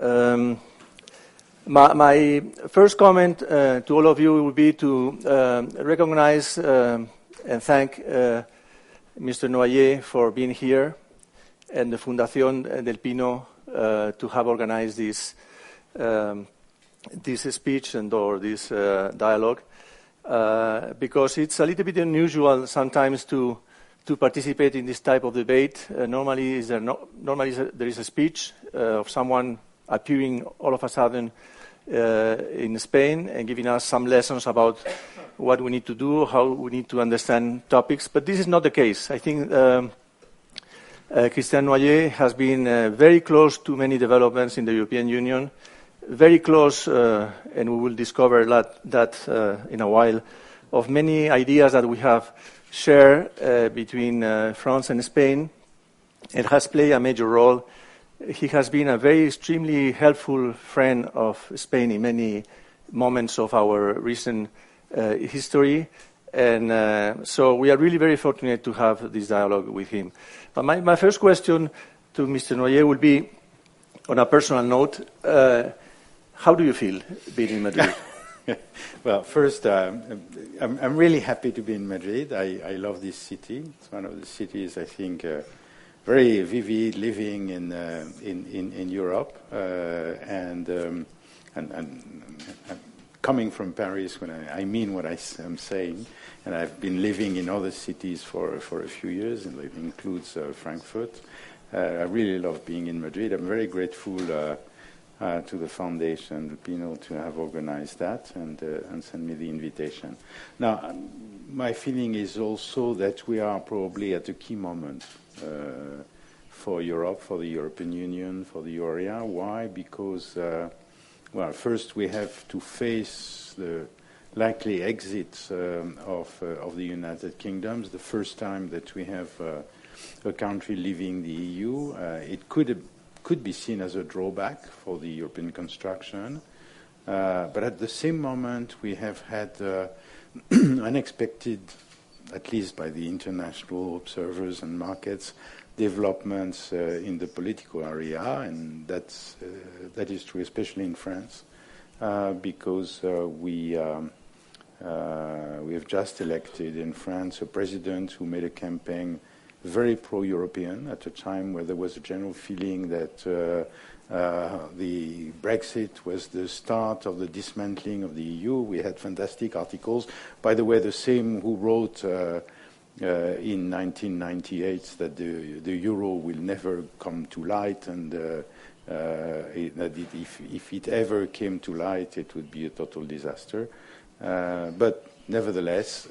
Um, my first comment to all of you will be to recognize and thank Mr. Noyer for being here and the Fundación del Pino to have organized this speech or this dialogue, because it's a little bit unusual sometimes to participate in this type of debate. Normally there is a speech of someone appearing all of a sudden in Spain and giving us some lessons about what we need to do, how we need to understand topics. But this is not the case. I think Christian Noyer has been very close to many developments in the European Union, very close, and we will discover that in a while, of many ideas that we have shared between France and Spain, and has played a major role. He has been a very extremely helpful friend of Spain in many moments of our recent history, and so we are really very fortunate to have this dialogue with him. But my first question to Mr. Noyer will be, on a personal note, how do you feel being in Madrid? Well, first, I'm really happy to be in Madrid. I love this city. It's one of the cities, I think, very vivid living in Europe, and coming from Paris, when I mean what I'm saying, and I've been living in other cities for a few years, and it includes Frankfurt. I really love being in Madrid. I'm very grateful to the Foundation del Pino to have organized that and send me the invitation. Now, my feeling is also that we are probably at a key moment for Europe, for the European Union, for the area. Why? Because, well, first we have to face the likely exit of the United Kingdom. The first time that we have a country leaving the EU. It could be seen as a drawback for the European construction. But at the same moment, we have had unexpected, at least by the international observers and markets, developments in the political area, and that is true especially in France, because we have just elected in France a president who made a campaign very pro-European at a time where there was a general feeling that the Brexit was the start of the dismantling of the EU. We had fantastic articles. By the way, the same who wrote in 1998 that the euro will never come to light, and that if it ever came to light, it would be a total disaster. But nevertheless,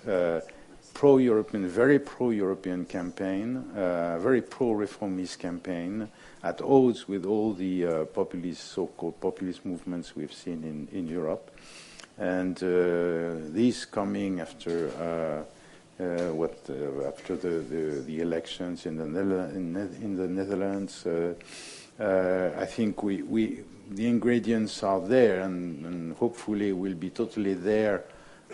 pro-European, very pro-European campaign, very pro-reformist campaign, at odds with all the so-called populist movements we've seen in Europe. And these coming after after the elections in the Netherlands, I think the ingredients are there, and hopefully will be totally there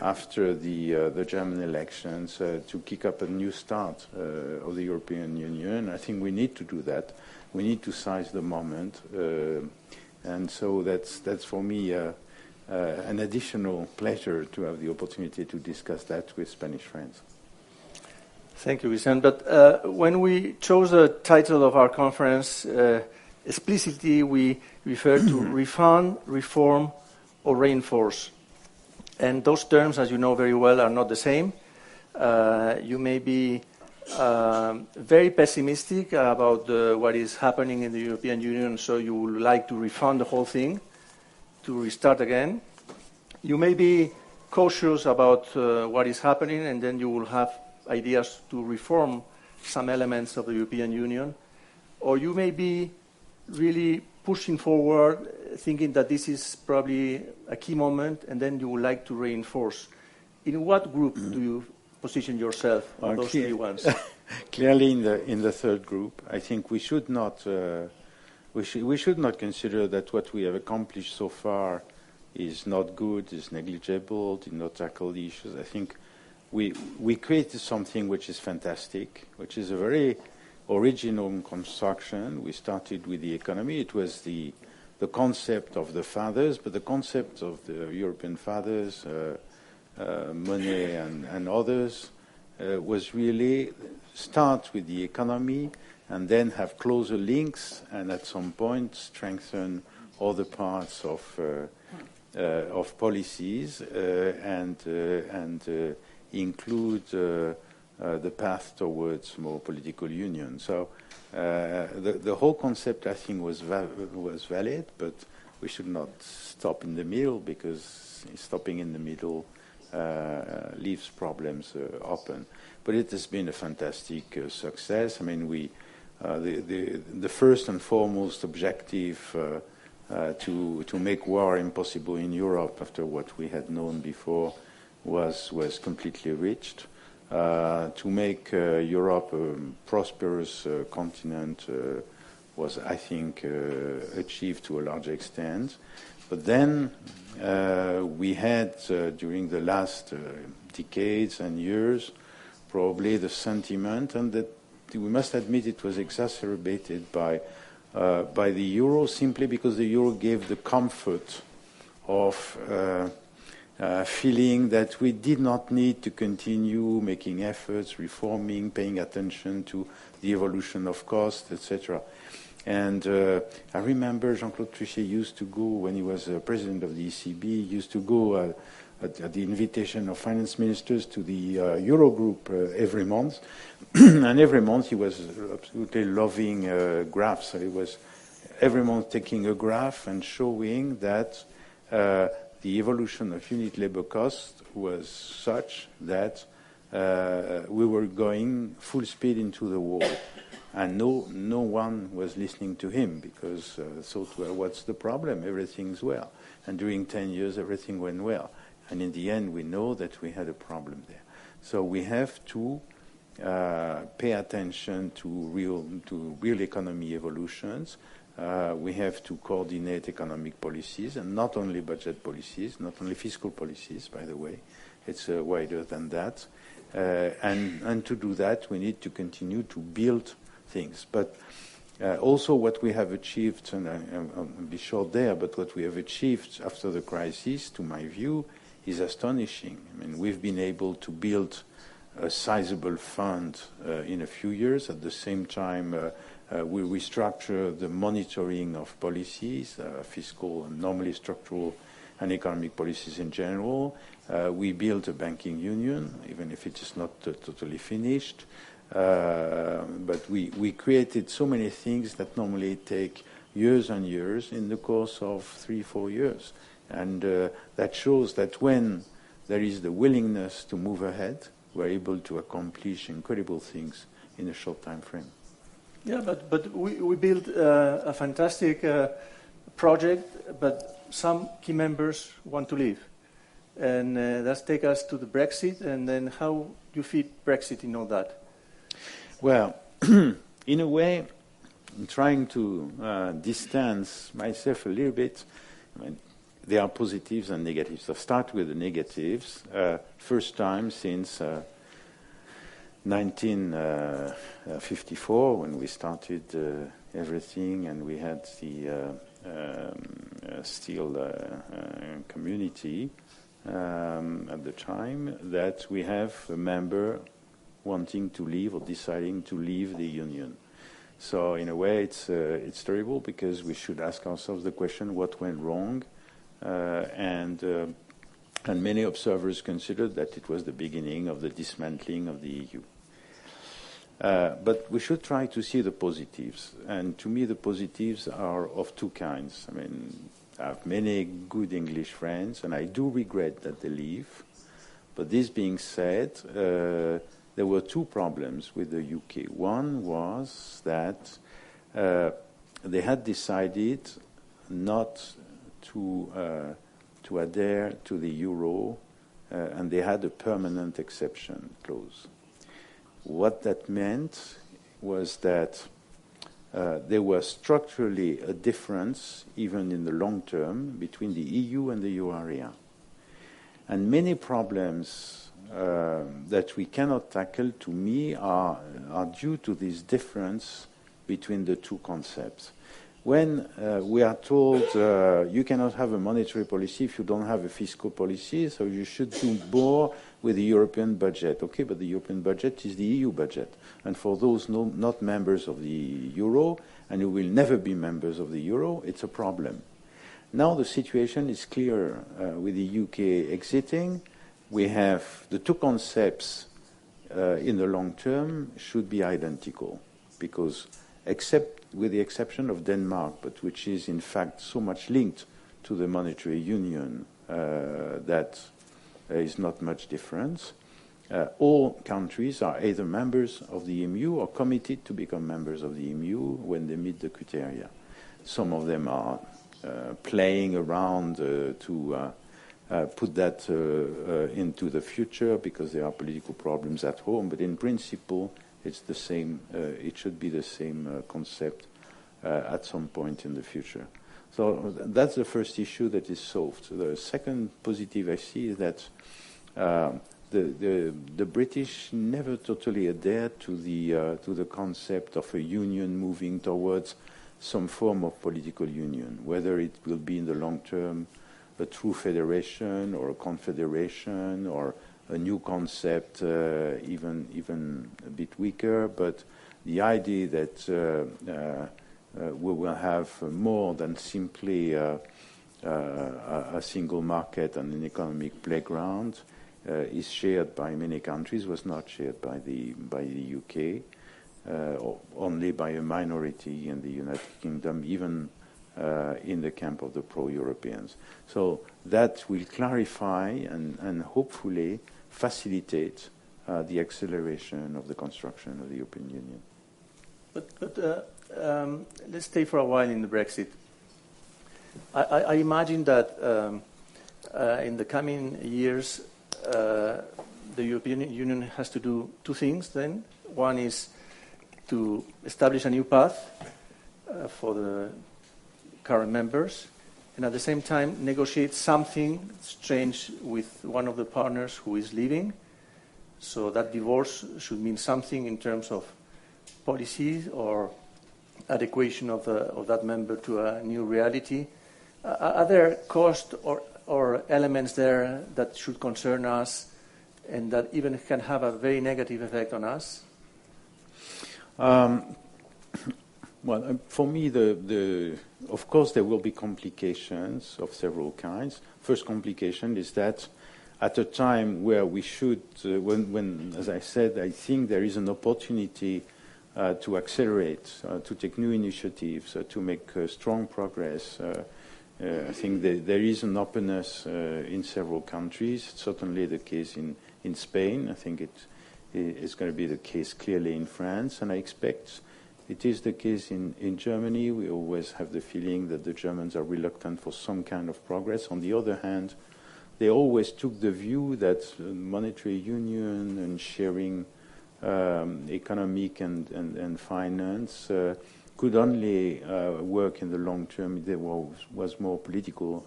after the German elections to kick up a new start of the European Union. I think we need to do that. We need to seize the moment, and so that's for me an additional pleasure to have the opportunity to discuss that with Spanish friends. Thank you, Vicente. But when we chose the title of our conference, explicitly we referred to refund, reform, or reinforce. And those terms, as you know very well, are not the same. You may be very pessimistic about what is happening in the European Union, so you would like to refund the whole thing, to restart again. You may be cautious about what is happening, and then you will have ideas to reform some elements of the European Union. Or you may be really pushing forward, thinking that this is probably a key moment, and then you would like to reinforce. In what group do you position yourself on those three ones? Clearly, in the third group, I think we should not consider that what we have accomplished so far is not good, is negligible, did not tackle the issues. I think we created something which is fantastic, which is a very original construction. We started with the economy. It was the the concept of the fathers, but the concept of the European fathers, Monet and others, was really start with the economy and then have closer links and at some point strengthen other parts of policies and include the path towards more political union. So the whole concept, I think, was valid, but we should not stop in the middle, because stopping in the middle leaves problems open. But it has been a fantastic success. I mean, the first and foremost objective to make war impossible in Europe after what we had known before was completely reached. To make Europe a prosperous continent was, I think, achieved to a large extent. But then we had, during the last decades and years, probably the sentiment, and that we must admit it was exacerbated by the euro, simply because the euro gave the comfort of feeling that we did not need to continue making efforts, reforming, paying attention to the evolution of cost, etc. And I remember Jean-Claude Trichet used to go, when he was president of the ECB, used to go at the invitation of finance ministers to the Eurogroup every month. And every month he was absolutely loving graphs. So he was every month taking a graph and showing that the evolution of unit labor cost was such that we were going full speed into the wall. And no one was listening to him, because thought, well, what's the problem? Everything's well. And during 10 years, everything went well. And in the end, we know that we had a problem there. So we have to pay attention to real economy evolutions. We have to coordinate economic policies, and not only budget policies, not only fiscal policies, by the way. It's wider than that. And to do that, we need to continue to build things. But also what we have achieved, and I'll be short there, but what we have achieved after the crisis, to my view, is astonishing. I mean, we've been able to build a sizable fund in a few years. At the same time, we restructure the monitoring of policies, fiscal and normally structural and economic policies in general. We built a banking union, even if it is not totally finished. But we created so many things that normally take years and years in the course of 3-4 years. And that shows that when there is the willingness to move ahead, we're able to accomplish incredible things in a short time frame. Yeah, but we built a fantastic project, but some key members want to leave. And that takes us to the Brexit, and then how you fit Brexit in all that? Well, in a way, I'm trying to distance myself a little bit. I mean, there are positives and negatives. I'll start with the negatives. First time since 1954, when we started everything, and we had the steel community at the time, that we have a member wanting to leave or deciding to leave the union. So in a way, it's terrible, because we should ask ourselves the question: what went wrong? And many observers considered that it was the beginning of the dismantling of the EU. But we should try to see the positives. And to me, the positives are of two kinds. I mean, I have many good English friends, and I do regret that they leave. But this being said, there were two problems with the UK. One was that they had decided not to adhere to the euro, and they had a permanent exception clause. What that meant was that there was structurally a difference, even in the long term, between the EU and the euro area. And many problems that we cannot tackle, to me, are due to this difference between the two concepts. when we are told you cannot have a monetary policy if you don't have a fiscal policy, so you should do more with the European budget. Okay, but the European budget is the EU budget. And for those not members of the euro, and who will never be members of the euro, it's a problem. Now the situation is clear with the UK exiting. We have the two concepts in the long term should be identical, because except with the exception of Denmark, but which is in fact so much linked to the monetary union that there is not much difference. All countries are either members of the EMU or committed to become members of the EMU when they meet the criteria. Some of them are playing around to put that into the future because there are political problems at home, but in principle it's the same. It should be the same concept at some point in the future. So that's the first issue that is solved. The second positive I see is that the British never totally adhered to the concept of a union moving towards some form of political union, whether it will be in the long term a true federation or a confederation or a new concept, even a bit weaker. But the idea that we will have more than simply a single market and an economic playground is shared by many countries, was not shared by the UK, or only by a minority in the United Kingdom, even in the camp of the pro-Europeans. So that will clarify and hopefully facilitate the acceleration of the construction of the European Union. But let's stay for a while in the Brexit. I imagine that in the coming years, the European Union has to do two things then. One is to establish a new path for the current members, and at the same time negotiate something strange with one of the partners who is leaving. So that divorce should mean something in terms of policies or adequation of that member to a new reality. Are there costs or elements there that should concern us and that even can have a very negative effect on us? Well, for me, of course, there will be complications of several kinds. First complication is that at a time where we should, when, as I said, I think there is an opportunity to accelerate, to take new initiatives, to make strong progress. I think there is an openness in several countries. It's certainly the case in Spain. I think it is going to be the case clearly in France, and I expect it is the case in Germany. We always have the feeling that the Germans are reluctant for some kind of progress. On the other hand, they always took the view that monetary union and sharing economic and finance could only work in the long term if there was more political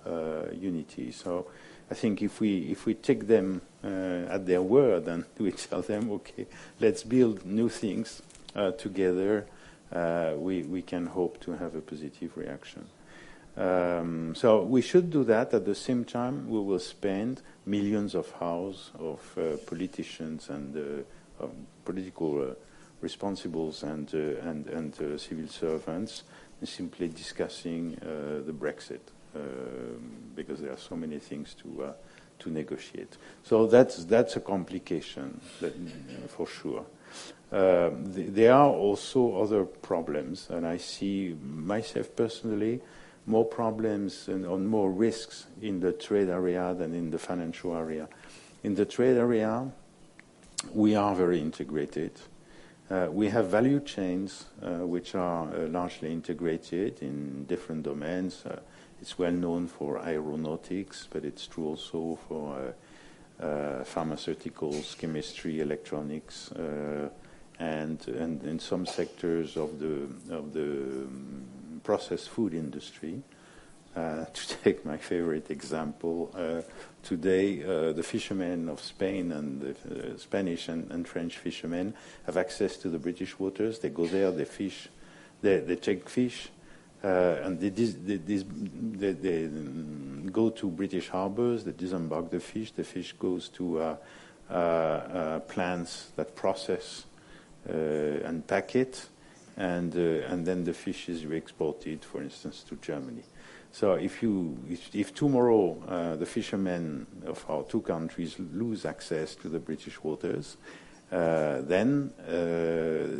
unity. So I think if we take them at their word and we tell them, okay, let's build new things together, we can hope to have a positive reaction. So we should do that. At the same time, we will spend millions of hours of politicians and political responsibles and civil servants simply discussing the Brexit because there are so many things to negotiate. So that's a complication for sure. There are also other problems, and I see myself personally more problems and more risks in the trade area than in the financial area. In the trade area, we are very integrated. We have value chains which are largely integrated in different domains. It's well known for aeronautics, but it's true also for pharmaceuticals, chemistry, electronics, and in some sectors of the processed food industry. To take my favorite example, today the fishermen of Spain and the Spanish and French fishermen have access to the British waters. They go there, they fish, they take fish, and they go to British harbors, they disembark the fish goes to plants that process and pack it, and then the fish is re-exported, for instance, to Germany. So if tomorrow the fishermen of our two countries lose access to the British waters, then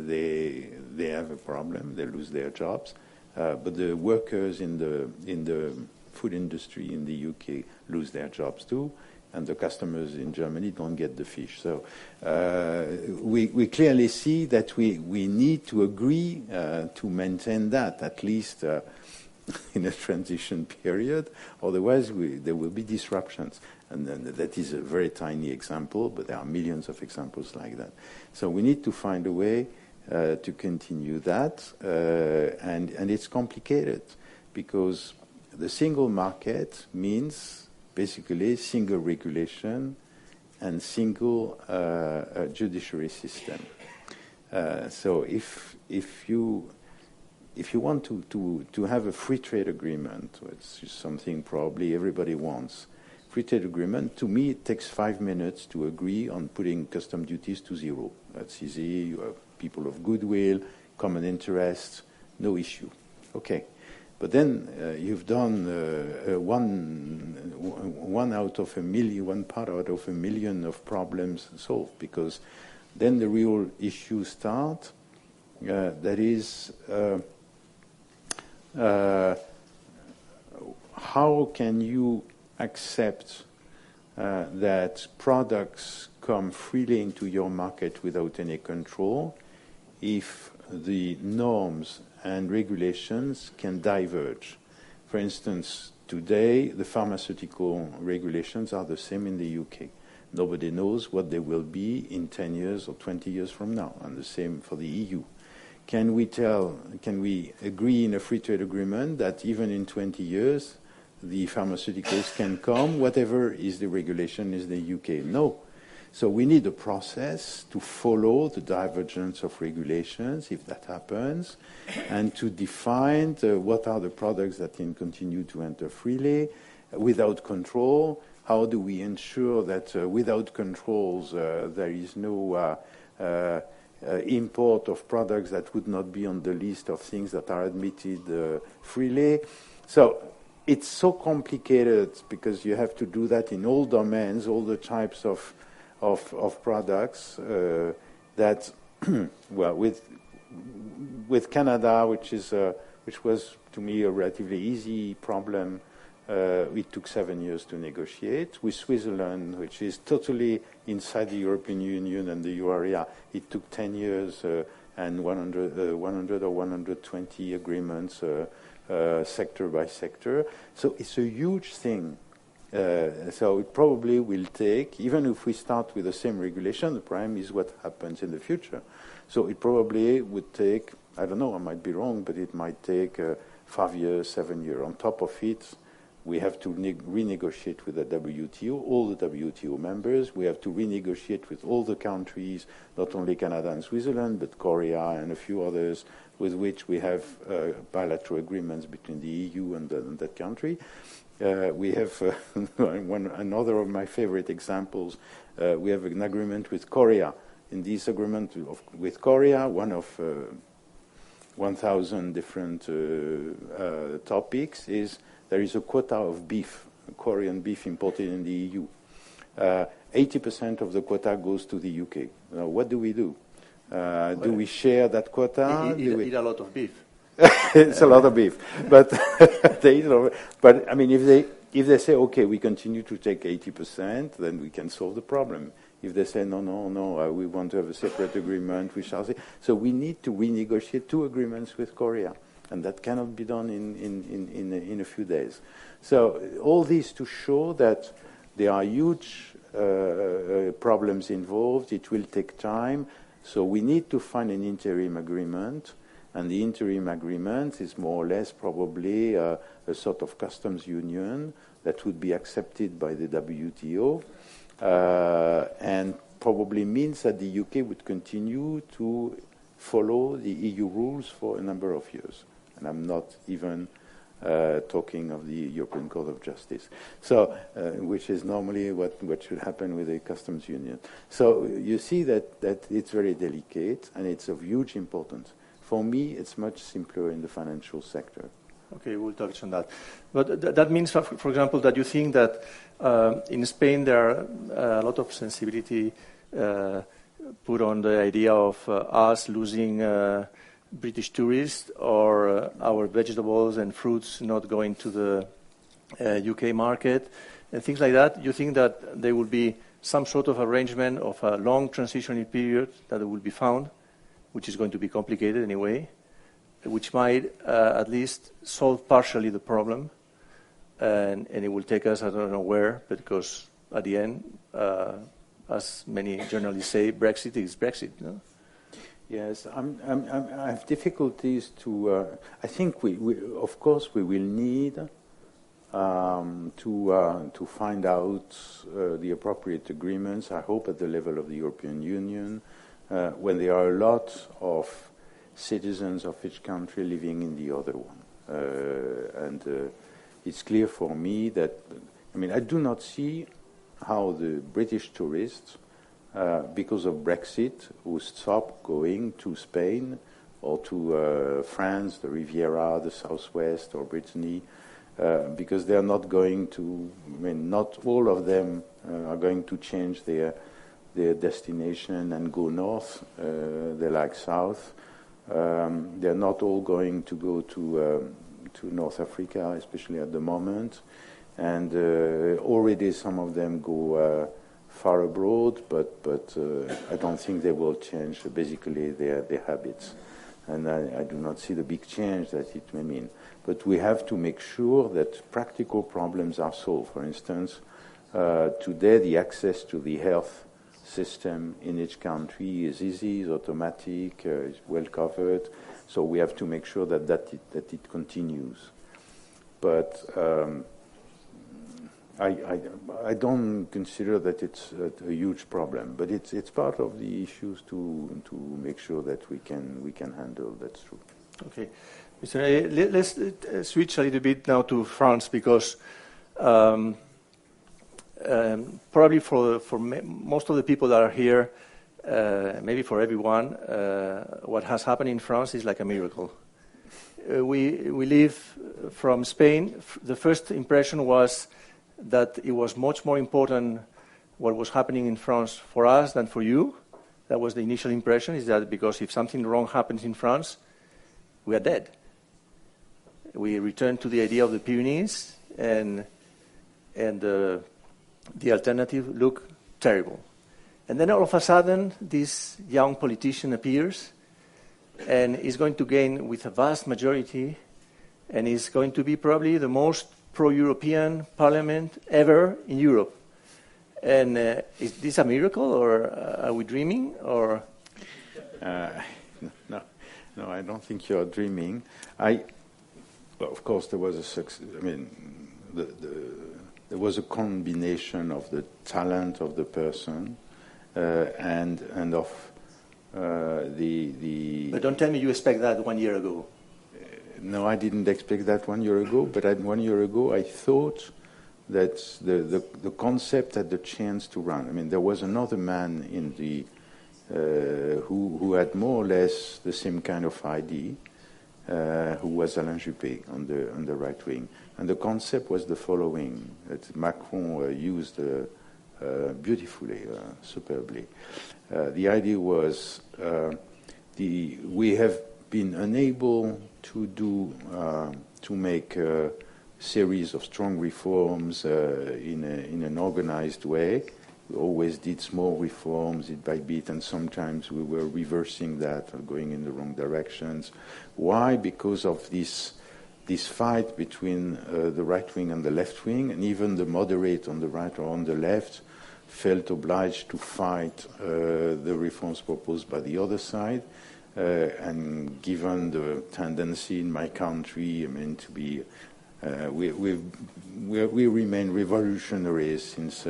they have a problem. They lose their jobs, but the workers in the food industry in the UK lose their jobs too, and the customers in Germany don't get the fish. So we clearly see that we need to agree to maintain that, at least in a transition period. Otherwise, there will be disruptions. And that is a very tiny example, but there are millions of examples like that. So we need to find a way to continue that. And it's complicated because the single market means basically single regulation and single judiciary system. So if you want to have a free trade agreement, which is something probably everybody wants, free trade agreement, to me it takes 5 minutes to agree on putting custom duties to 0. That's easy. You have people of goodwill, common interests, no issue. Okay. But then you've done one part out of a million of problems solved, because then the real issues start. That is, how can you accept that products come freely into your market without any control if the norms and regulations can diverge? For instance, today the pharmaceutical regulations are the same in the UK. Nobody knows what they will be in 10 years or 20 years from now, and the same for the EU. Can we agree in a free trade agreement that even in 20 years the pharmaceuticals can come, whatever is the regulation in the UK? No. So we need a process to follow the divergence of regulations, if that happens, and to define what are the products that can continue to enter freely without control. How do we ensure that without controls there is no import of products that would not be on the list of things that are admitted freely? So it's so complicated because you have to do that in all domains, all the types of products that, well, with Canada, which was to me a relatively easy problem, it took 7 years to negotiate. With Switzerland, which is totally inside the European Union and the euro area, it took 10 years and 100 or 120 agreements, sector by sector. So it's a huge thing. So it probably will take, even if we start with the same regulation, the problem is what happens in the future. So it probably would take, I don't know, I might be wrong, but it might take 5 years, 7 years. On top of it, we have to renegotiate with the WTO, all the WTO members. We have to renegotiate with all the countries, not only Canada and Switzerland, but Korea and a few others, with which we have bilateral agreements between the EU and that country. We have another of my favorite examples. We have an agreement with Korea. In this agreement with Korea, one of 1,000 different topics is there is a quota of beef, Korean beef imported in the EU. 80% of the quota goes to the UK. Now, what do we do? Do we share that quota? Eat a lot of beef. It's a lot of beef, but I mean, if they say okay, we continue to take 80%, then we can solve the problem. If they say no, we want to have a separate agreement, we shall see. So we need to renegotiate 2 agreements with Korea, and that cannot be done in a few days. So all this to show that there are huge problems involved. It will take time. So we need to find an interim agreement. And the interim agreement is more or less probably a sort of customs union that would be accepted by the WTO, and probably means that the UK would continue to follow the EU rules for a number of years. And I'm not even talking of the European Court of Justice, so which is normally what should happen with a customs union. So you see that it's very delicate and it's of huge importance. For me, it's much simpler in the financial sector. Okay, we'll touch on that. But that means, for example, that you think that in Spain there are a lot of sensibility put on the idea of us losing British tourists or our vegetables and fruits not going to the UK market and things like that. You think that there will be some sort of arrangement of a long transitional period that will be found, which is going to be complicated anyway, which might at least solve partially the problem, and it will take us, I don't know where, because at the end, as many journalists say, Brexit is Brexit. No? Yes, I have difficulties to. I think we of course we will need to find out the appropriate agreements. I hope at the level of the European Union, when there are a lot of citizens of each country living in the other one, and it's clear for me that I do not see how the British tourists, because of Brexit, who stop going to Spain or to France, the Riviera, the Southwest, or Brittany, because they are not going to. Not all of them are going to change their destination and go north. They like south. They're not all going to go to North Africa, especially at the moment, and already some of them go far abroad, but I don't think they will change basically their habits, and I do not see the big change that it may mean. But we have to make sure that practical problems are solved. For instance, today the access to the health system in each country is easy, is automatic, is well covered. So we have to make sure that it continues. But I don't consider that it's a huge problem. But it's part of the issues to make sure that we can handle. That's true. Okay, Mr. Noyer, let's switch a little bit now to France, because probably for most of the people that are here, maybe for everyone, what has happened in France is like a miracle. We live from Spain. The first impression was that it was much more important what was happening in France for us than for you. That was the initial impression, is that because if something wrong happens in France, we are dead. We return to the idea of the Pyrenees, and the alternative look terrible. And then all of a sudden, this young politician appears and is going to gain with a vast majority, and is going to be probably the most pro-European parliament ever in Europe. And is this a miracle, or are we dreaming? Or no, I don't think you're dreaming. Of course, there was a success. There was a combination of the talent of the person and of the. But don't tell me you expect that 1 year ago. No, I didn't expect that 1 year ago. But 1 year ago, I thought that the concept had the chance to run. There was another man in the who had more or less the same kind of idea, who was Alain Juppé on the right wing. And the concept was the following, that Macron used beautifully, superbly. The idea was we have been unable to make a series of strong reforms in an organized way. We always did small reforms, bit by bit, and sometimes we were reversing that or going in the wrong directions. Why? Because of this fight between the right wing and the left wing, and even the moderate on the right or on the left felt obliged to fight the reforms proposed by the other side. And given the tendency in my country, to be, we remain revolutionaries since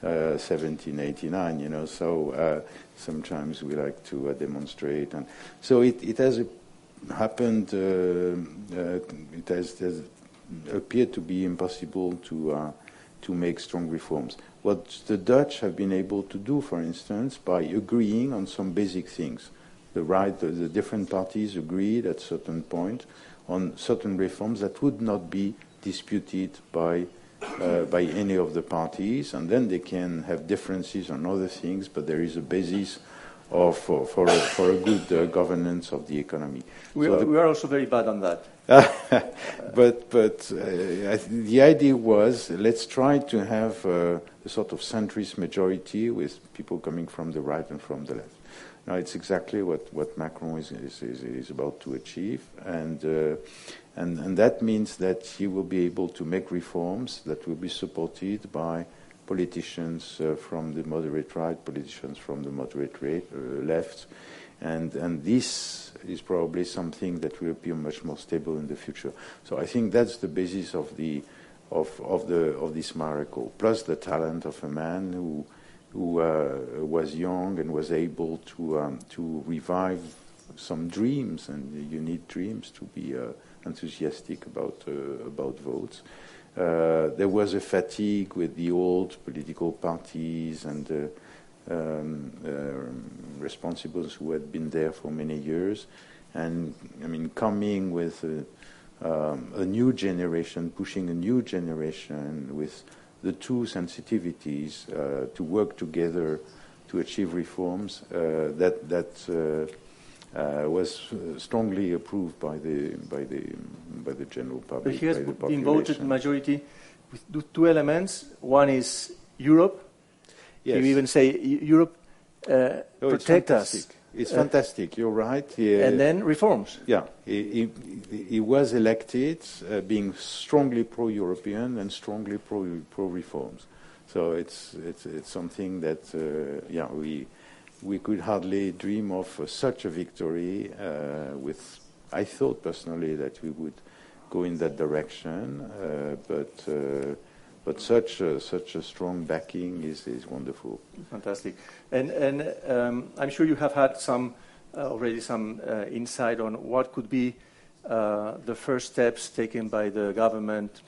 1789, so sometimes we like to demonstrate. And so it has happened, it has appeared to be impossible to make strong reforms. What the Dutch have been able to do, for instance, by agreeing on some basic things. The different parties agreed at a certain point on certain reforms that would not be disputed by any of the parties, and then they can have differences on other things, but there is a basis for a good governance of the economy. We are also very bad on that. But the idea was, let's try to have a sort of centrist majority with people coming from the right and from the left. Now, it's exactly what Macron is about to achieve, and that means that he will be able to make reforms that will be supported by politicians from the moderate right, politicians from the moderate left, and this is probably something that will be much more stable in the future. So I think that's the basis of this miracle, plus the talent of a man who was young and was able to revive some dreams, and you need dreams to be enthusiastic about votes. There was a fatigue with the old political parties and responsibles who had been there for many years, and I mean, coming with a new generation, pushing a new generation with the two sensitivities to work together to achieve reforms, that was strongly approved by the general public. But he has been voted majority with two elements. One is Europe. Yes. You even say Europe protect us. It's fantastic. You're right. And then reforms. Yeah, he was elected being strongly pro-European and strongly pro-reforms. So it's something that we could hardly dream of such a victory. I thought personally that we would go in that direction, but such a strong backing is wonderful. Fantastic, and I'm sure you have had already some insight on what could be the first steps taken by the government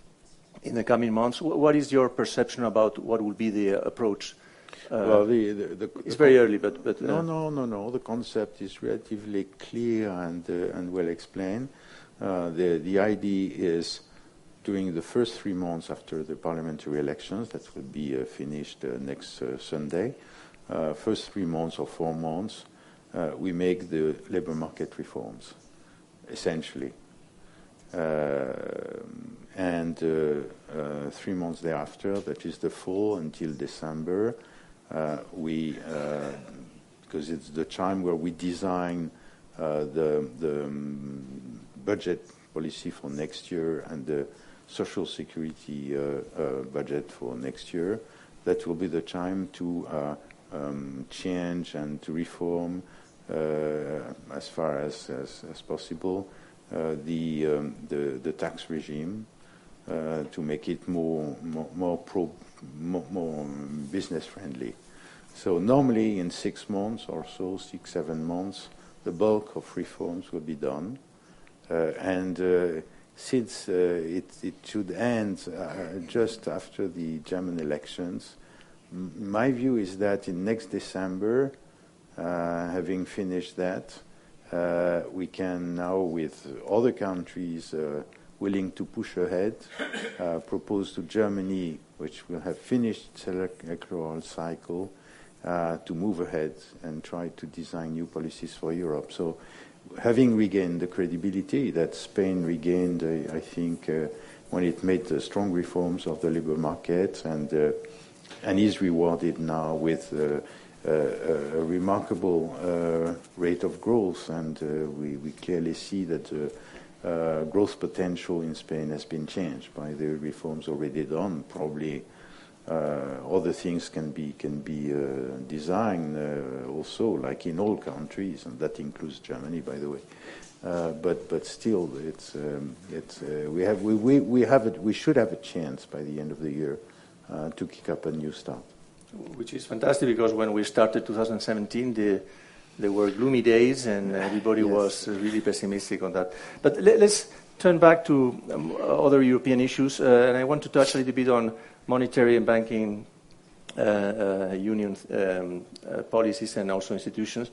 in the coming months. What is your perception about what will be the approach? Well, it's very early, but no. The concept is relatively clear and well explained. The idea is, during the first 3 months after the parliamentary elections, that will be finished next Sunday, first 3 months or 4 months, we make the labor market reforms, essentially. And 3 months thereafter, that is the fall until December, because it's the time where we design the budget policy for next year and the social security budget for next year, that will be the time to change and to reform as far as possible the tax regime to make it more business friendly. So normally in 6 months or so, 6-7 months, the bulk of reforms will be done, and since it should end just after the German elections, my view is that in next December, having finished that, we can now, with other countries willing to push ahead, propose to Germany, which will have finished its electoral cycle, to move ahead and try to design new policies for Europe. So, having regained the credibility that Spain regained, I think, when it made strong reforms of the labor market, and is rewarded now with a remarkable rate of growth, and we clearly see that growth potential in Spain has been changed by the reforms already done. Probably other things can be designed also, like in all countries, and that includes Germany, by the way. But still, we should have a chance by the end of the year to kick up a new start. Which is fantastic, because when we started 2017, there were gloomy days, and everybody was really pessimistic on that. But let's turn back to other European issues, and I want to touch a little bit on monetary and banking union policies and also institutions.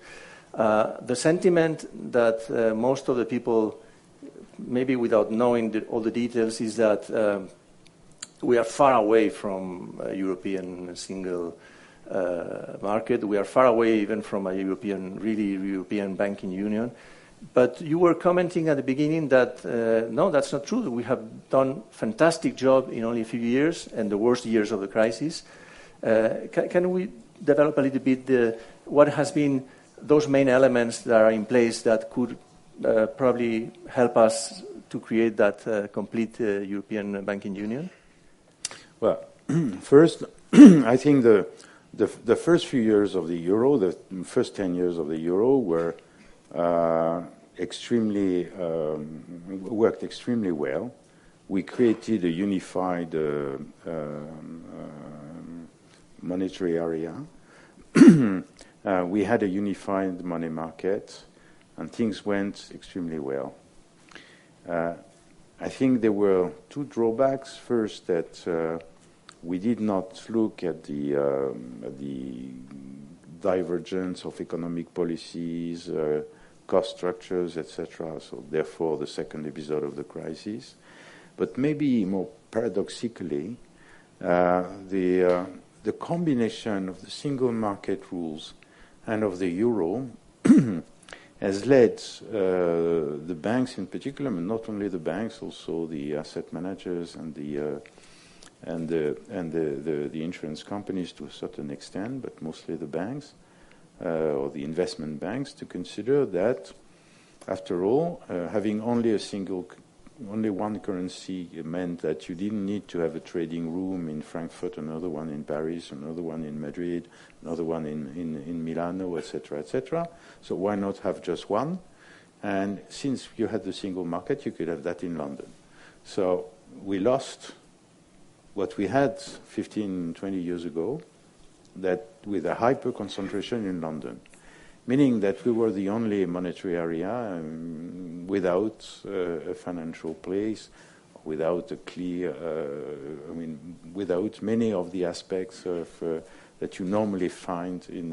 The sentiment that most of the people, maybe without knowing all the details, is that we are far away from a European single market. We are far away even from a really European banking union. But you were commenting at the beginning that, no, that's not true. We have done a fantastic job in only a few years, and the worst years of the crisis. Can we develop a little bit what has been those main elements that are in place that could probably help us to create that complete European banking union? Well, first, I think the first few years of the euro, the first 10 years of the euro, were worked extremely well. We created a unified monetary area. We had a unified money market, and things went extremely well. I think there were two drawbacks. First, that we did not look at the divergence of economic policies, cost structures, etc. So therefore, the second episode of the crisis. But maybe more paradoxically, the combination of the single market rules and of the euro has led the banks in particular, but not only the banks, also the asset managers and the insurance companies to a certain extent, but mostly the banks or the investment banks, to consider that, after all, having only one currency meant that you didn't need to have a trading room in Frankfurt, another one in Paris, another one in Madrid, another one in Milano, etc., etc. So why not have just one? And since you had the single market, you could have that in London. So we lost what we had 15, 20 years ago, that with a hyper concentration in London, meaning that we were the only monetary area without a financial place, without a clear, without many of the aspects of that you normally find in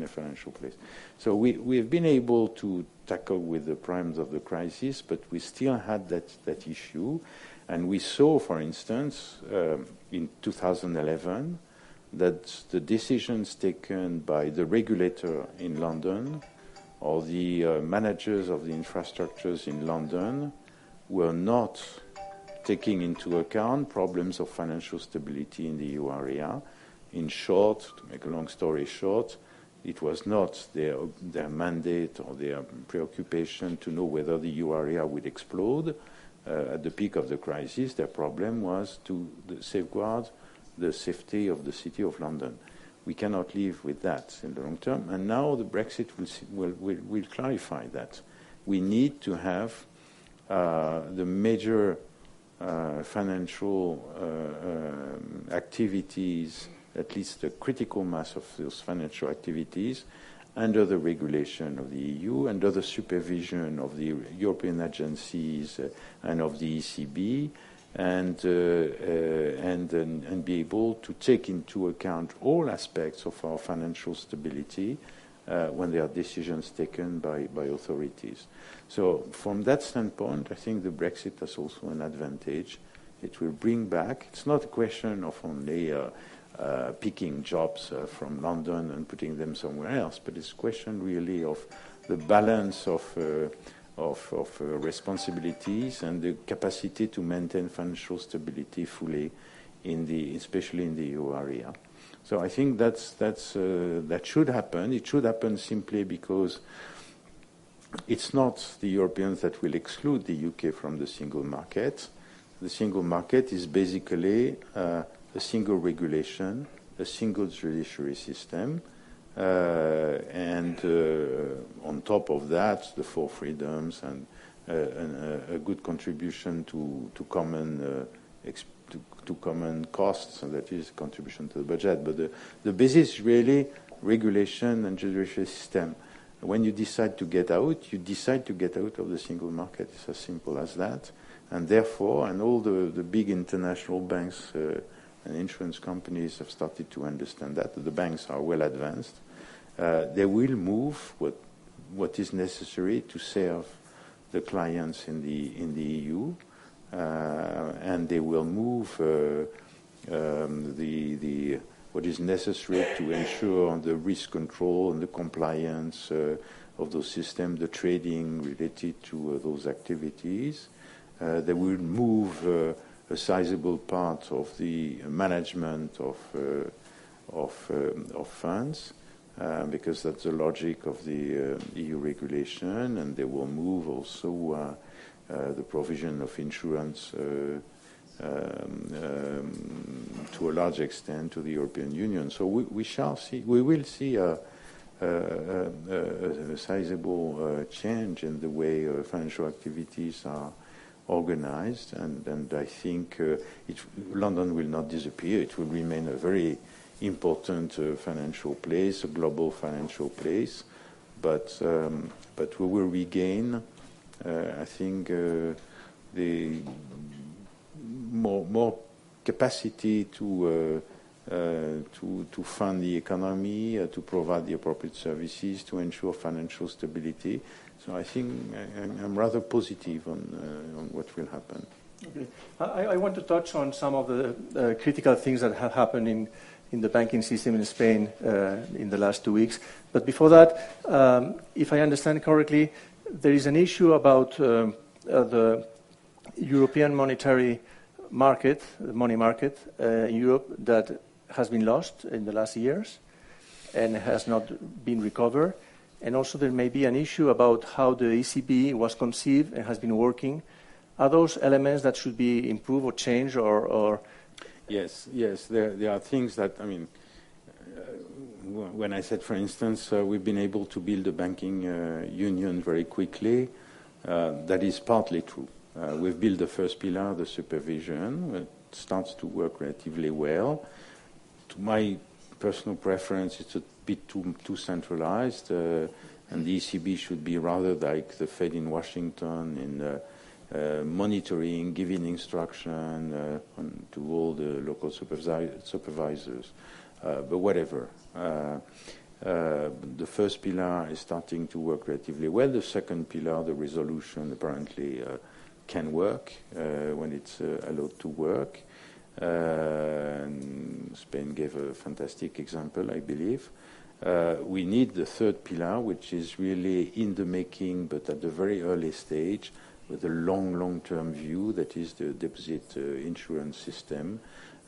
a financial place. So we have been able to tackle with the primes of the crisis, but we still had that issue. And we saw, for instance, in 2011, that the decisions taken by the regulator in London or the managers of the infrastructures in London were not taking into account problems of financial stability in the EU area. In short, to make a long story short, it was not their mandate or their preoccupation to know whether the EU area would explode. At the peak of the crisis, their problem was to safeguard the safety of the City of London. We cannot live with that in the long term, and now the Brexit will clarify that. We need to have the major financial activities, at least the critical mass of those financial activities, under the regulation of the EU, under the supervision of the European agencies and of the ECB, and be able to take into account all aspects of our financial stability when there are decisions taken by authorities. So from that standpoint, I think the Brexit has also an advantage. It will bring back, it's not a question of only picking jobs from London and putting them somewhere else, but it's a question really of the balance of responsibilities and the capacity to maintain financial stability fully especially in the EU area. So I think that should happen. It should happen simply because it's not the Europeans that will exclude the UK from the single market. The single market is basically a single regulation, a single judiciary system, and on top of that, the four freedoms and a good contribution to common costs, and that is contribution to the budget. But the basis is really regulation and judicial system. When you decide to get out, you decide to get out of the single market. It's as simple as that. And therefore, and all the big international banks and insurance companies have started to understand that. The banks are well advanced. They will move what is necessary to serve the clients in the EU, and they will move what is necessary to ensure the risk control and the compliance of those systems, the trading related to those activities. They will move a sizable part of the management of funds, because that's the logic of the EU regulation, and they will move also the provision of insurance to a large extent to the European Union. So we will see a sizable change in the way financial activities are organized, and I think London will not disappear. It will remain a very important financial place, a global financial place, but we will regain, I think, the more capacity to fund the economy, to provide the appropriate services, to ensure financial stability. So I think I'm rather positive on what will happen. Okay. I want to touch on some of the critical things that have happened in the banking system in Spain in the last 2 weeks. But before that, if I understand correctly, there is an issue about the European monetary market, the money market in Europe, that has been lost in the last years and has not been recovered. And also there may be an issue about how the ECB was conceived and has been working. Are those elements that should be improved or changed or? Yes. There are things that, I mean, when I said, for instance, we've been able to build a banking union very quickly, that is partly true. We've built the first pillar, the supervision. It starts to work relatively well. To my personal preference, it's a bit too centralized, and the ECB should be rather like the Fed in Washington in monitoring, giving instruction to all the local supervisors. But whatever. The first pillar is starting to work relatively well. The second pillar, the resolution, apparently can work when it's allowed to work. And Spain gave a fantastic example, I believe. We need the third pillar, which is really in the making, but at a very early stage, with a long-term view, that is the deposit insurance system.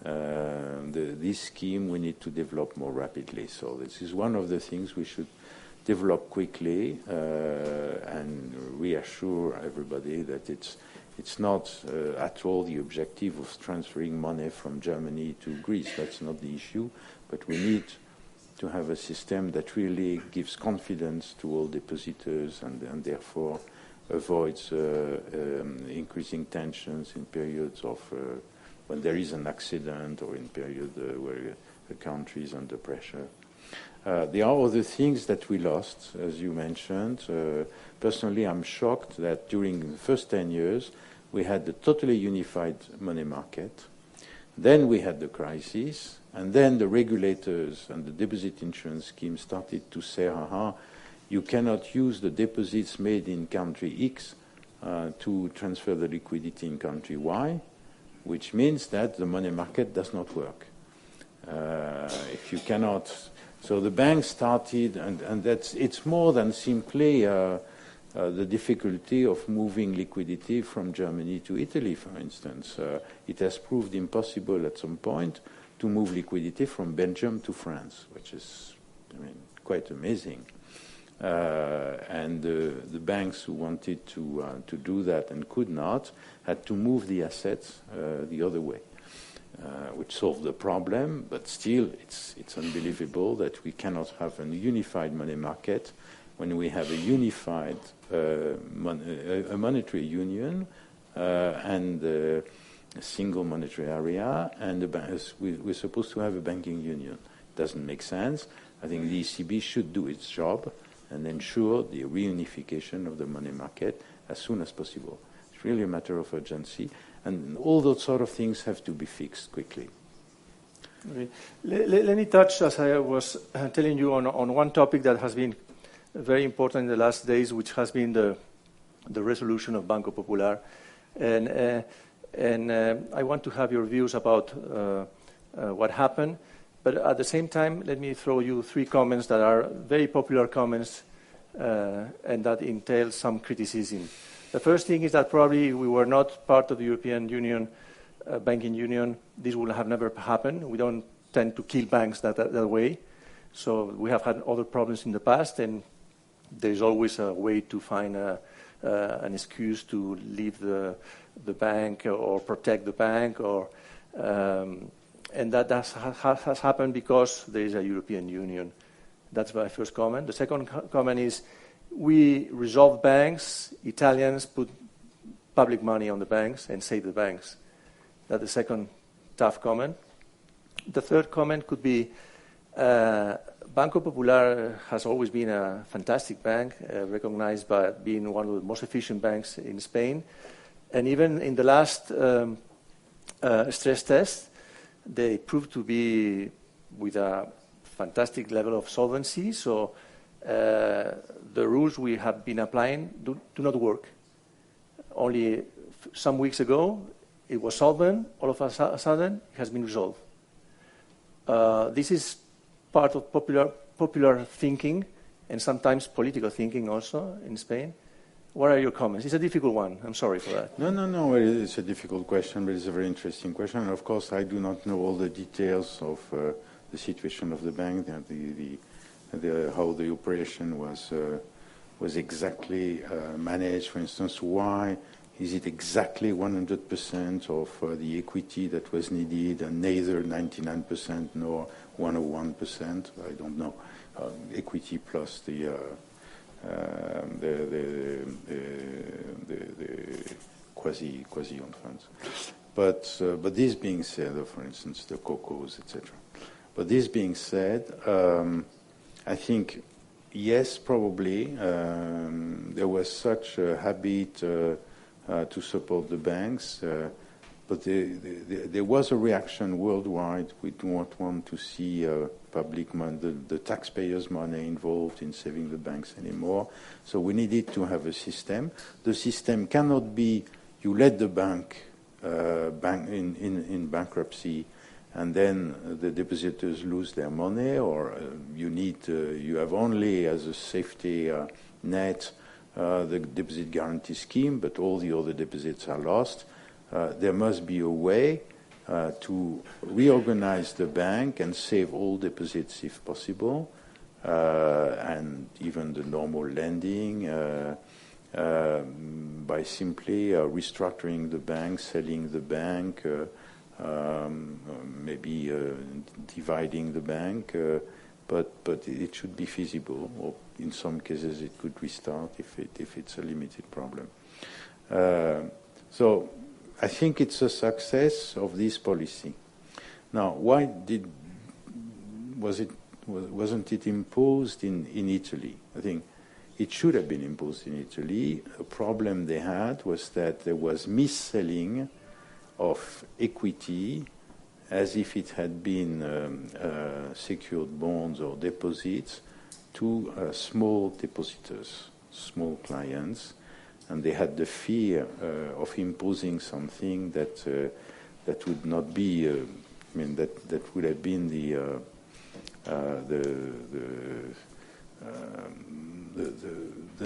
This scheme we need to develop more rapidly. So this is one of the things we should develop quickly and reassure everybody that it's not at all the objective of transferring money from Germany to Greece. That's not the issue. But we need to have a system that really gives confidence to all depositors and therefore avoids increasing tensions in periods of when there is an accident or in periods where the country is under pressure. There are other things that we lost, as you mentioned. Personally, I'm shocked that during the first 10 years, we had the totally unified money market. Then we had the crisis, and then the regulators and the deposit insurance scheme started to say, you cannot use the deposits made in country X to transfer the liquidity in country Y, which means that the money market does not work. If you cannot... So the banks started, and it's more than simply the difficulty of moving liquidity from Germany to Italy, for instance. It has proved impossible at some point to move liquidity from Belgium to France, which is, quite amazing. And the banks who wanted to do that and could not had to move the assets the other way. Which solved the problem, but still it's unbelievable that we cannot have a unified money market when we have a unified a monetary union and a single monetary area, and we're supposed to have a banking union. Doesn't make sense. I think the ECB should do its job and ensure the reunification of the money market as soon as possible. It's really a matter of urgency, and all those sort of things have to be fixed quickly. Okay. Let me touch, as I was telling you, on one topic that has been very important in the last days, which has been the resolution of Banco Popular. And I want to have your views about what happened. But at the same time, let me throw you three comments that are very popular comments and that entail some criticism. The first thing is that probably we were not part of the European Union, banking union. This would have never happened. We don't tend to kill banks that way. So we have had other problems in the past, and there's always a way to find an excuse to leave the bank or protect the bank, and that has happened because there is a European Union. That's my first comment. The second comment is we resolve banks. Italians put public money on the banks and save the banks. That's the second tough comment. The third comment could be Banco Popular has always been a fantastic bank, recognized by being one of the most efficient banks in Spain. And even in the last stress test, they proved to be with a fantastic level of solvency. So the rules we have been applying do not work. Only some weeks ago, it was solvent. All of a sudden, it has been resolved. This is part of popular thinking and sometimes political thinking also in Spain. What are your comments? It's a difficult one. I'm sorry for that. No. It's a difficult question, but it's a very interesting question. And of course, I do not know all the details of the situation of the bank, how the operation was exactly managed. For instance, why is it exactly 100% of the equity that was needed, and neither 99% nor 101%? I don't know. Equity plus the quasi-owned funds. But this being said, for instance, the COCOs, etc. But this being said, I think, yes, probably there was such a habit to support the banks, but there was a reaction worldwide. We do not want to see public money, the taxpayers' money involved in saving the banks anymore. So we needed to have a system. The system cannot be you let the bank in bankruptcy, and then the depositors lose their money, or you have only as a safety net the deposit guarantee scheme, but all the other deposits are lost. There must be a way to reorganize the bank and save all deposits if possible, and even the normal lending by simply restructuring the bank, selling the bank, maybe dividing the bank, but it should be feasible, or in some cases it could restart if it's a limited problem. So I think it's a success of this policy. Now, why wasn't it imposed in Italy? I think it should have been imposed in Italy. A problem they had was that there was mis-selling of equity as if it had been secured bonds or deposits to small depositors, small clients, and they had the fear of imposing something that would not be, that would have been the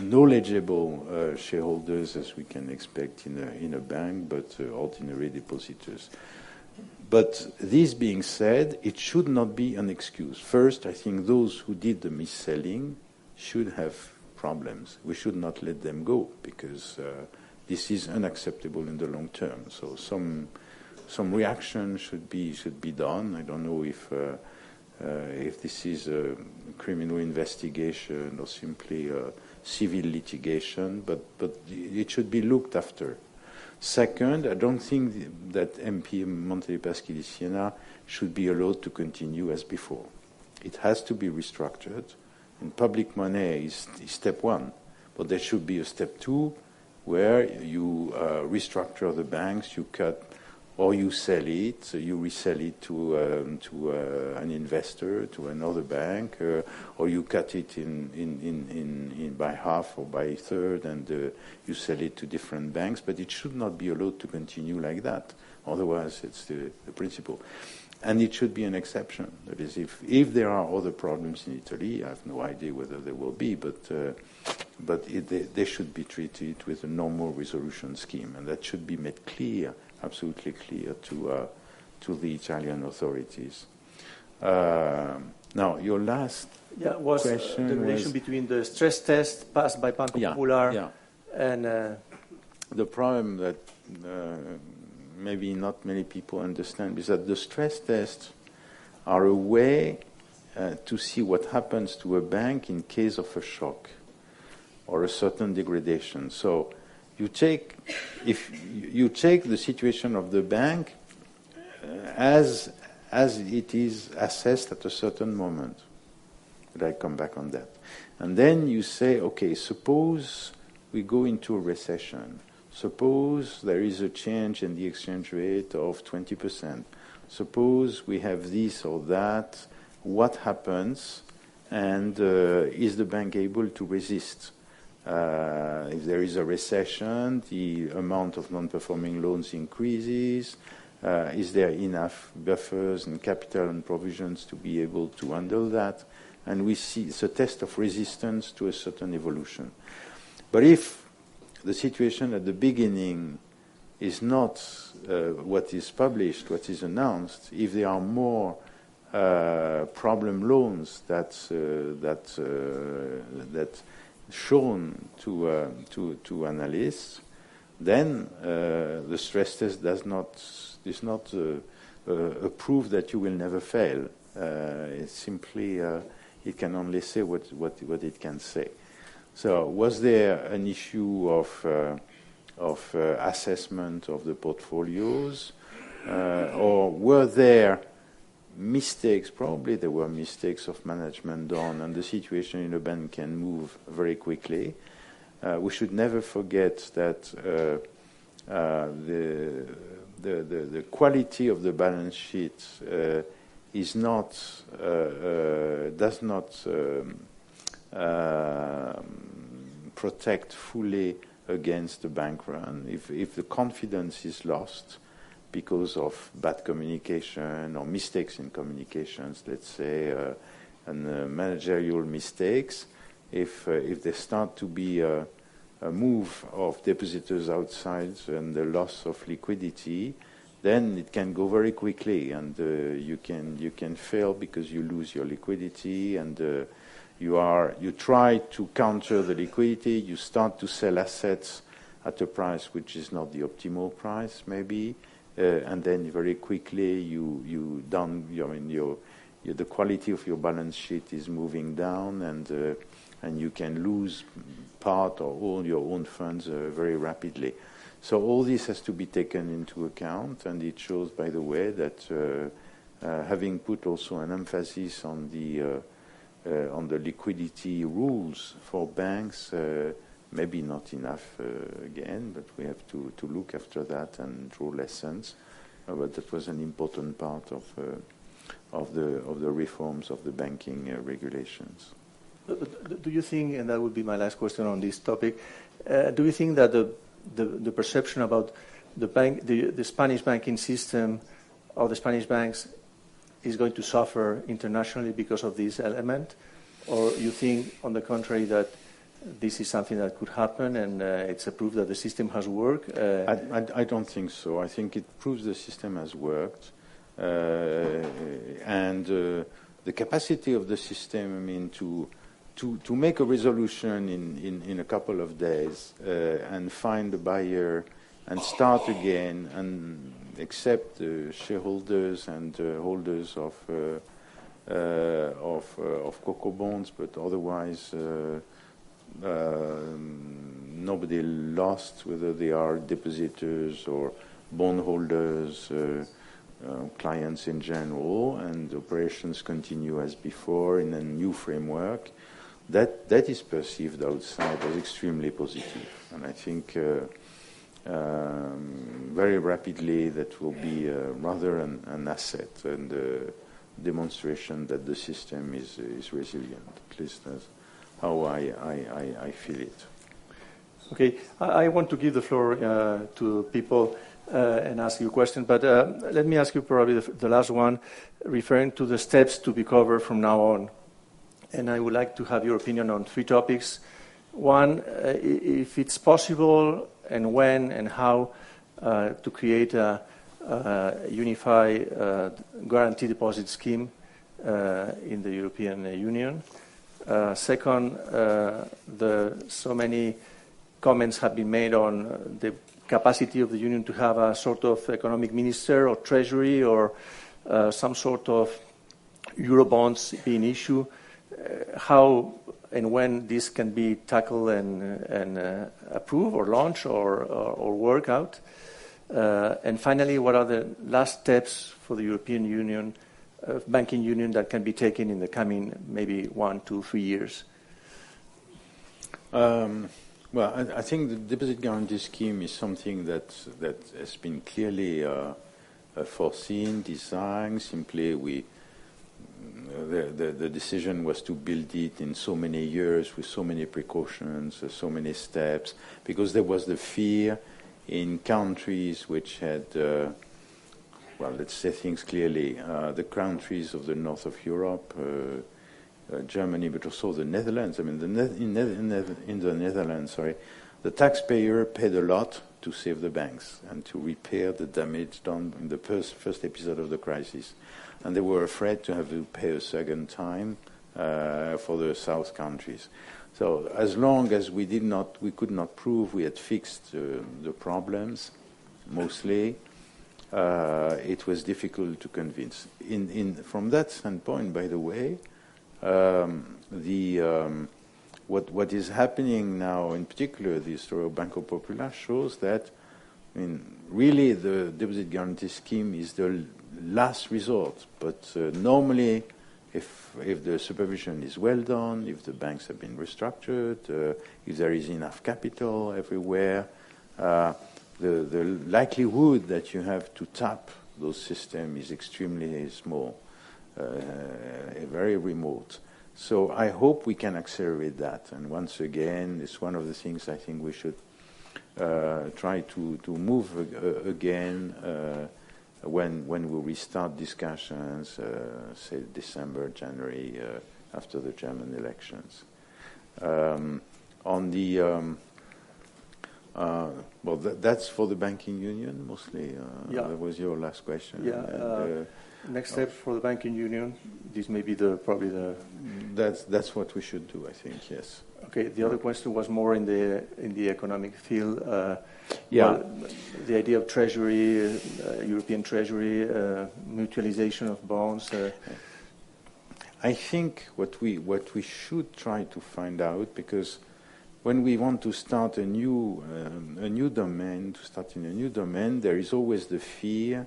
knowledgeable shareholders, as we can expect in a bank, but ordinary depositors. But this being said, it should not be an excuse. First, I think those who did the mis-selling should have problems. We should not let them go, because this is unacceptable in the long term. So some reaction should be done. I don't know if this is a criminal investigation or simply a civil litigation, but it should be looked after. Second, I don't think that MP Monte dei Paschi di Siena should be allowed to continue as before. it has to be restructured. And public money is step one. But there should be a step two where you restructure the banks, you cut or you sell it, so you resell it to an investor, to another bank, or you cut it in by half or by a third, and you sell it to different banks. But it should not be allowed to continue like that. Otherwise, it's the principle. And it should be an exception. That is, if there are other problems in Italy, I have no idea whether there will be, but they should be treated with a normal resolution scheme, and that should be made clear, absolutely clear to the Italian authorities. Now, your last was question the relation between the stress test passed by Banco Popular and the problem that maybe not many people understand is that the stress tests are a way to see what happens to a bank in case of a shock or a certain degradation. So if you take the situation of the bank as it is assessed at a certain moment. But I come back on that. And then you say, okay, suppose we go into a recession. Suppose there is a change in the exchange rate of 20%. Suppose we have this or that. What happens? And is the bank able to resist? If there is a recession, the amount of non-performing loans increases. Is there enough buffers and capital and provisions to be able to handle that? And we see it's a test of resistance to a certain evolution. But if the situation at the beginning is not what is published, what is announced, if there are more problem loans that shown to analysts, then the stress test is not a proof that you will never fail. It's simply it can only say what it can say. So, was there an issue of assessment of the portfolios, or were there mistakes? Probably there were mistakes of management done, and the situation in a bank can move very quickly. We should never forget that the quality of the balance sheet does not protect fully against the bank run. If the confidence is lost because of bad communication or mistakes in communications, let's say, and managerial mistakes, if there start to be a move of depositors outside and the loss of liquidity, then it can go very quickly, and you can fail because you lose your liquidity, and you try to counter the liquidity. You start to sell assets at a price which is not the optimal price, maybe, and then very quickly the quality of your balance sheet is moving down, and you can lose part or all your own funds very rapidly. So all this has to be taken into account, and it shows, by the way, that having put also an emphasis on the liquidity rules for banks, maybe not enough again, but we have to look after that and draw lessons. But that was an important part of the reforms of the banking regulations. Do you think, and that would be my last question on this topic, do you think that the perception about the Spanish banking system or the Spanish banks is going to suffer internationally because of this element? Or you think, on the contrary, that this is something that could happen and it's a proof that the system has worked? I don't think so. I think it proves the system has worked. And the capacity of the system, I mean, to make a resolution in a couple of days and find a buyer and start again and accept shareholders and holders of cocoa bonds, but otherwise nobody lost, whether they are depositors or bondholders, clients in general, and operations continue as before in a new framework. That is perceived outside as extremely positive, and I think very rapidly that will be rather an asset and a demonstration that the system is resilient. At least that's how I feel it. Okay, I want to give the floor to people and ask you a question, but let me ask you probably the last one, referring to the steps to be covered from now on. And I would like to have your opinion on 3 topics. One, if it's possible, and when and how to create a unified guarantee deposit scheme in the European Union. Second, so many comments have been made on the capacity of the Union to have a sort of economic minister or treasury or some sort of Eurobonds being issued. How and when this can be tackled and approved or launched or work out. And finally, what are the last steps for the European Union, banking union, that can be taken in the coming maybe 1, 2, 3 years? Well, I think the deposit guarantee scheme is something that has been clearly foreseen, designed. Simply, the decision was to build it in so many years with so many precautions, so many steps, because there was the fear in countries which had, well, let's say things clearly, the countries of the north of Europe, Germany, but also the Netherlands. I mean, in the Netherlands, the taxpayer paid a lot to save the banks and to repair the damage done in the first episode of the crisis. And they were afraid to have to pay a second time for the south countries. So as long as we could not prove we had fixed the problems, mostly, it was difficult to convince. From that standpoint, by the way, what is happening now, in particular, the story of Banco Popular shows that, I mean, really the deposit guarantee scheme is the last resort. But normally, if the supervision is well done, if the banks have been restructured, if there is enough capital everywhere, the likelihood that you have to tap those systems is extremely small, very remote. So I hope we can accelerate that. And once again, it's one of the things I think we should try to move again when we restart discussions, say December, January, after the German elections. On the well, that's for the banking union mostly. That was your last question. Yeah. Next step for the banking union. This may be probably the. That's what we should do, I think. Yes. Okay. The other question was more in the economic field. Yeah. Well, the idea of treasury, European treasury, mutualization of bonds. I think what we should try to find out, because when we want to start a new domain, there is always the fear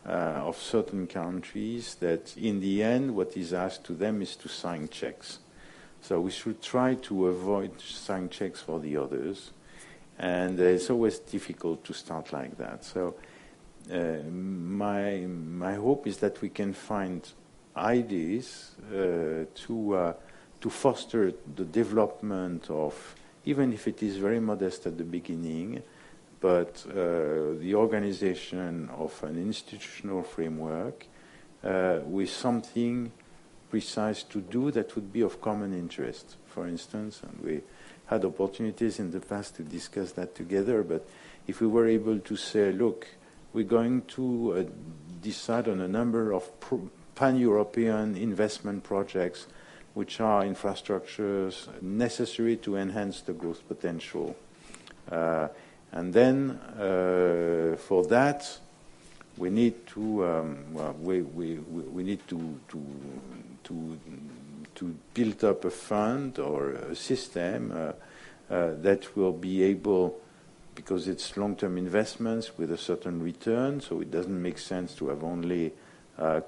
of certain countries that in the end what is asked to them is to sign checks. So we should try to avoid signing checks for the others, and it's always difficult to start like that. So my hope is that we can find ideas to foster the development of, even if it is very modest at the beginning, but the organization of an institutional framework with something precise to do that would be of common interest, for instance. And we had opportunities in the past to discuss that together, but if we were able to say, look, we're going to decide on a number of pan-European investment projects which are infrastructures necessary to enhance the growth potential. And then for that, we need to we need to build up a fund or a system that will be able because it's long-term investments with a certain return, so it doesn't make sense to have only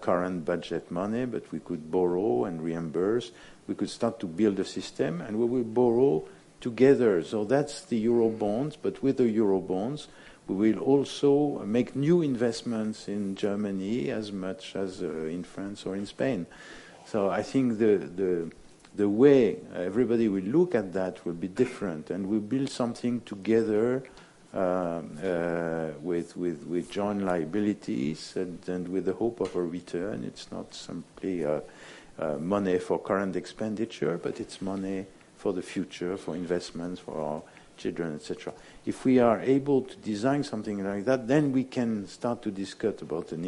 current budget money, but we could borrow and reimburse. We could start to build a system, and we will borrow together. So that's the euro bonds, but with the euro bonds, we will also make new investments in Germany as much as in France or in Spain. So I think the way everybody will look at that will be different, and we'll build something together with joint liabilities and with the hope of a return. It's not simply money for current expenditure, but it's money for the future, for investments, for our children, etc. If we are able to design something like that, then we can start to discuss about an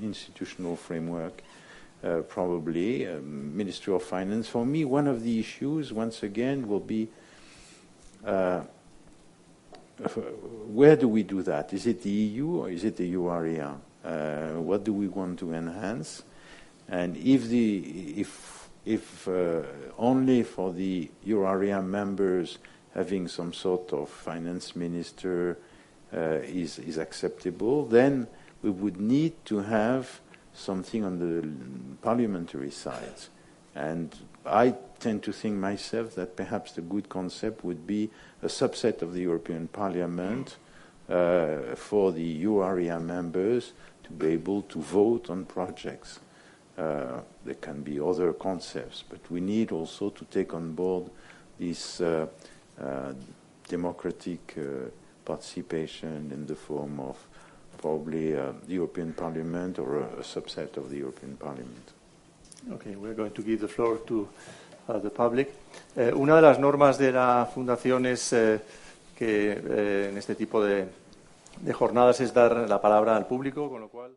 institutional framework, probably, Ministry of Finance. For me, one of the issues, once again, will be where do we do that? Is it the EU or is it the EU area? What do we want to enhance? And if only for the euro area members having some sort of finance minister is acceptable, then we would need to have something on the parliamentary side. And I tend to think myself that perhaps the good concept would be a subset of the European Parliament for the euro area members to be able to vote on projects. There can be other concepts, but we need also to take on board this democratic participation in the form of probably the European Parliament or a subset of the European Parliament. Okay, we're going to give the floor to the public. Una de las normas de la Fundación es que en este tipo de jornadas es dar la palabra al público, con lo cual...